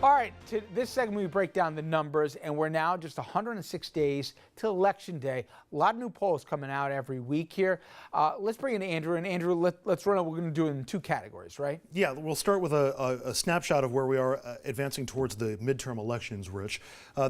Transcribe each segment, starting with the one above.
All right, to this segment we break down the numbers, and we're now just 106 days to Election Day. A lot of new polls coming out every week here. Let's bring in Andrew, and Andrew, let's run it. We're going to do it in two categories, right? Yeah, we'll start with a snapshot of where we are advancing towards the midterm elections, Rich.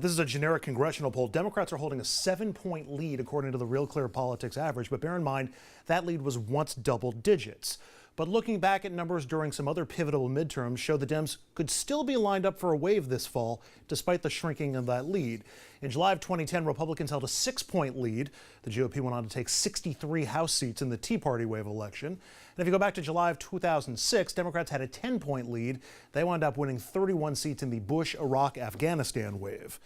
This is a generic congressional poll. Democrats are holding a 7-point lead according to the Real Clear Politics average, but bear in mind that lead was once double digits. But looking back at numbers during some other pivotal midterms show the Dems could still be lined up for a wave this fall, despite the shrinking of that lead. In July of 2010, Republicans held a 6-point lead. The GOP went on to take 63 House seats in the Tea Party wave election. And if you go back to July of 2006, Democrats had a 10-point lead. They wound up winning 31 seats in the Bush, Iraq, Afghanistan wave.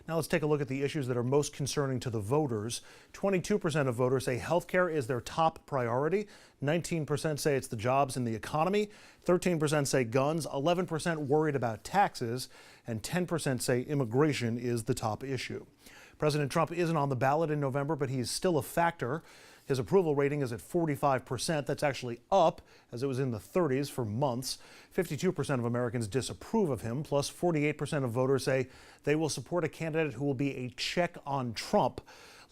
Now let's take a look at the issues that are most concerning to the voters. 22% of voters say healthcare is their top priority. 19% say it's the jobs and the economy. 13% say guns. 11% worried about taxes. And 10% say immigration is the top issue. President Trump isn't on the ballot in November, but he's still a factor. His approval rating is at 45%. That's actually up, as it was in the 30s for months. 52% of Americans disapprove of him, plus 48% of voters say they will support a candidate who will be a check on Trump.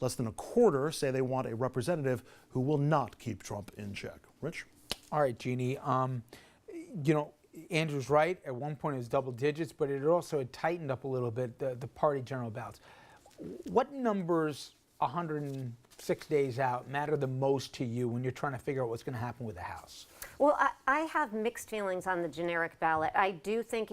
Less than a quarter say they want a representative who will not keep Trump in check. Rich? All right, Jeannie. Andrew's right. At one point it was double digits, but it also had tightened up a little bit, the party general ballots. What numbers 106 days out matter the most to you when you're trying to figure out what's going to happen with the House? Well, I have mixed feelings on the generic ballot. I do think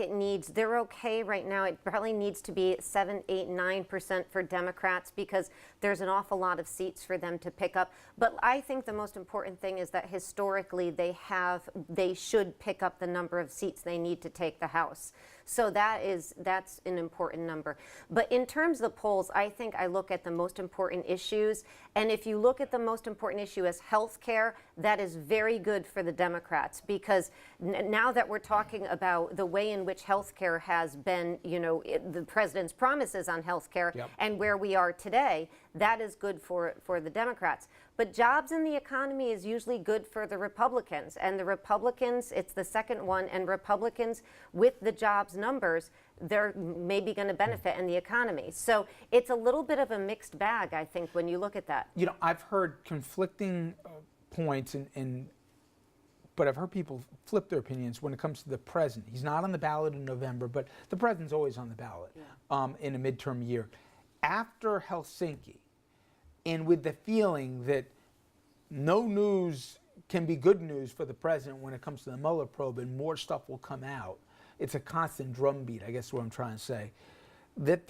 they're okay right now. It probably needs to be 7, 8, 9% for Democrats because there's an awful lot of seats for them to pick up. But I think the most important thing is that historically they should pick up the number of seats they need to take the House. So that's an important number. But in terms of the polls, I think I look at the most important issues. And if you look at the most important issue as health care, that is very good for the Democrats because now that we're talking about the way in which health care has been, the president's promises on health care and where we are today, that is good for the Democrats. But jobs in the economy is usually good for the Republicans. And the Republicans, it's the second one, and Republicans with the jobs numbers, they're maybe going to benefit in the economy. So it's a little bit of a mixed bag, I think, when you look at that. I've heard conflicting points, but I've heard people flip their opinions when it comes to the president. He's not on the ballot in November, but the president's always on the ballot in a midterm year. After Helsinki, and with the feeling that no news can be good news for the president when it comes to the Mueller probe and more stuff will come out, it's a constant drumbeat, I guess is what I'm trying to say, that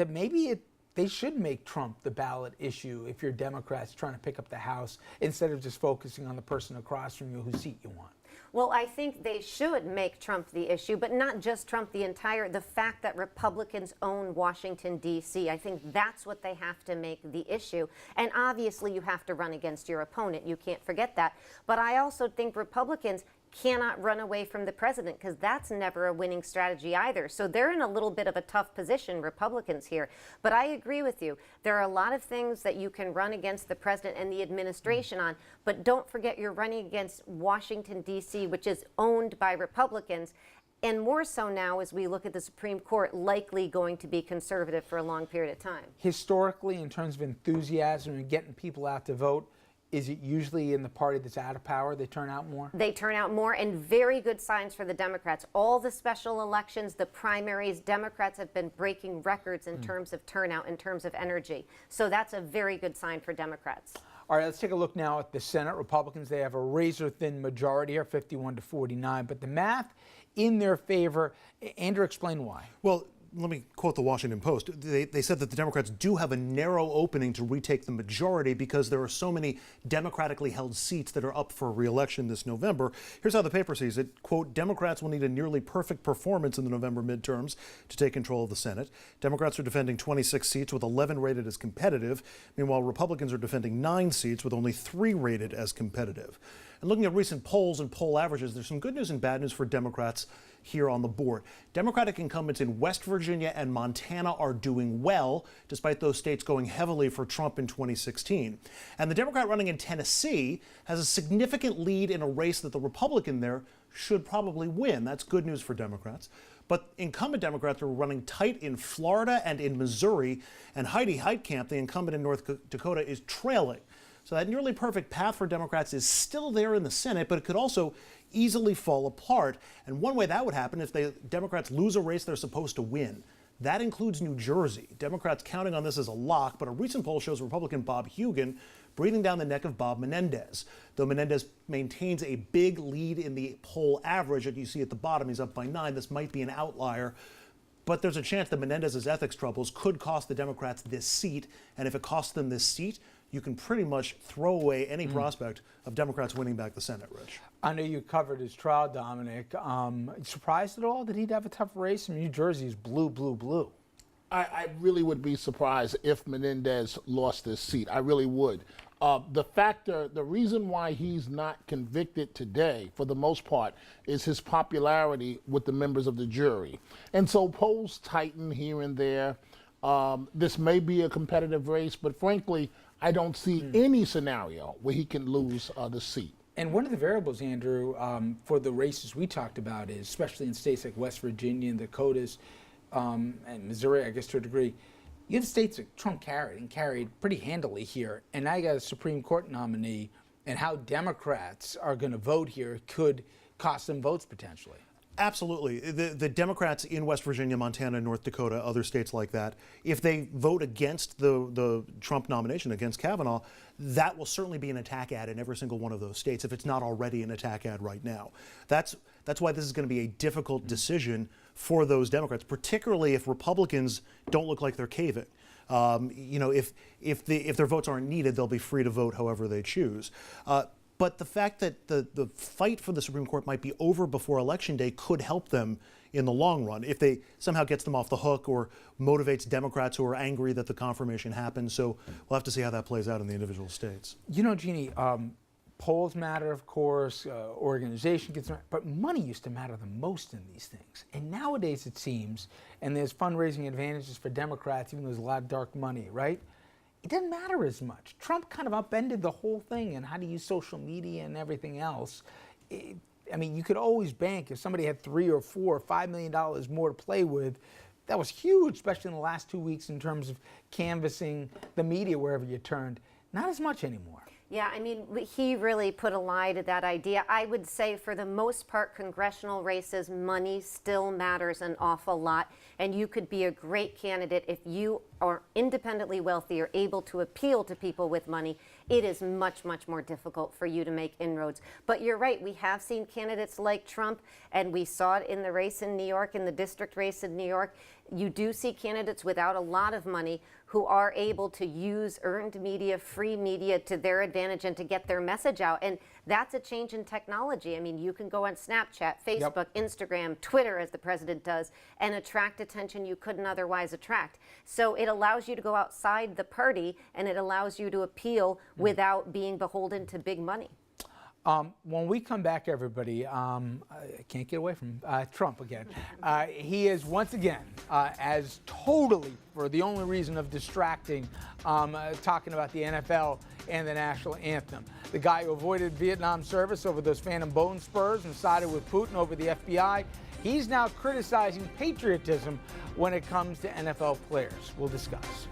maybe they should make Trump the ballot issue if you're Democrats trying to pick up the House instead of just focusing on the person across from you whose seat you want. Well, I think they should make Trump the issue, but not just Trump, the fact that Republicans own Washington, D.C. I think that's what they have to make the issue. And obviously you have to run against your opponent. You can't forget that. But I also think Republicans cannot run away from the president because that's never a winning strategy either. So they're in a little bit of a tough position, Republicans here. But I agree with you. There are a lot of things that you can run against the president and the administration on, but don't forget you're running against Washington, D.C., which is owned by Republicans. And more so now as we look at the Supreme Court likely going to be conservative for a long period of time. Historically, in terms of enthusiasm and getting people out to vote, is it usually in the party that's out of power they turn out more? They turn out more, and very good signs for the Democrats. All the special elections, the primaries, Democrats have been breaking records in terms of turnout, in terms of energy. So that's a very good sign for Democrats. All right, let's take a look now at the Senate. Republicans, they have a razor-thin majority here, 51 to 49, but the math in their favor. Andrew, explain why. Well, let me quote the Washington Post. They said that the Democrats do have a narrow opening to retake the majority because there are so many democratically held seats that are up for re-election this November. Here's how the paper sees it. Quote, Democrats will need a nearly perfect performance in the November midterms to take control of the Senate. Democrats are defending 26 seats with 11 rated as competitive. Meanwhile, Republicans are defending 9 seats with only 3 rated as competitive. And looking at recent polls and poll averages, there's some good news and bad news for Democrats here on the board. Democratic incumbents in West Virginia and Montana are doing well, despite those states going heavily for Trump in 2016. And the Democrat running in Tennessee has a significant lead in a race that the Republican there should probably win. That's good news for Democrats. But incumbent Democrats are running tight in Florida and in Missouri, and Heidi Heitkamp, the incumbent in North Dakota, is trailing. So that nearly perfect path for Democrats is still there in the Senate, but it could also easily fall apart. And one way that would happen if the Democrats lose a race they're supposed to win. That includes New Jersey. Democrats counting on this as a lock, but a recent poll shows Republican Bob Hugin breathing down the neck of Bob Menendez. Though Menendez maintains a big lead in the poll average that you see at the bottom, he's up by 9. This might be an outlier, but there's a chance that Menendez's ethics troubles could cost the Democrats this seat. And if it costs them this seat, you can pretty much throw away any prospect of Democrats winning back the Senate, Rich. I know you covered his trial, Dominic. Surprised at all that he'd have a tough race? New Jersey's blue, blue, blue. I really would be surprised if Menendez lost this seat. I really would. The reason why he's not convicted today, for the most part, is his popularity with the members of the jury. And so polls tighten here and there. This may be a competitive race, but frankly, I don't see any scenario where he can lose the seat. And one of the variables, Andrew, for the races we talked about is, especially in states like West Virginia and Dakotas and Missouri, I guess to a degree, you have states that Trump carried pretty handily here. And now you got a Supreme Court nominee, and how Democrats are going to vote here could cost them votes potentially. Absolutely. The Democrats in West Virginia, Montana, North Dakota, other states like that, if they vote against the Trump nomination, against Kavanaugh, that will certainly be an attack ad in every single one of those states, if it's not already an attack ad right now. That's why this is going to be a difficult decision for those Democrats, particularly if Republicans don't look like they're caving. If their votes aren't needed, they'll be free to vote however they choose. But the fact that the fight for the Supreme Court might be over before Election Day could help them in the long run if they somehow gets them off the hook or motivates Democrats who are angry that the confirmation happened. So we'll have to see how that plays out in the individual states. You know, Jeannie, polls matter, of course, organization gets matter, but money used to matter the most in these things. And nowadays it seems, and there's fundraising advantages for Democrats, even though there's a lot of dark money, right? It doesn't matter as much. Trump kind of upended the whole thing and how to use social media and everything else. I mean, you could always bank if somebody had $3 or $4 or $5 million more to play with. That was huge, especially in the last 2 weeks in terms of canvassing the media wherever you turned. Not as much anymore. Yeah, I mean, he really put a lie to that idea. I would say for the most part, congressional races, money still matters an awful lot. And you could be a great candidate if you are independently wealthy or able to appeal to people with money. It is much, much more difficult for you to make inroads. But you're right, we have seen candidates like Trump, and we saw it in the race in New York, in the district race in New York. You do see candidates without a lot of money who are able to use earned media, free media to their advantage and to get their message out. And that's a change in technology. I mean, you can go on Snapchat, Facebook, Instagram, Twitter, as the president does, and attract attention you couldn't otherwise attract. So it allows you to go outside the party, and it allows you to appeal without being beholden to big money. When we come back, everybody, I can't get away from Trump again. He is once again, as totally, for the only reason of distracting, talking about the NFL and the national anthem. The guy who avoided Vietnam service over those phantom bone spurs and sided with Putin over the FBI, he's now criticizing patriotism when it comes to NFL players. We'll discuss.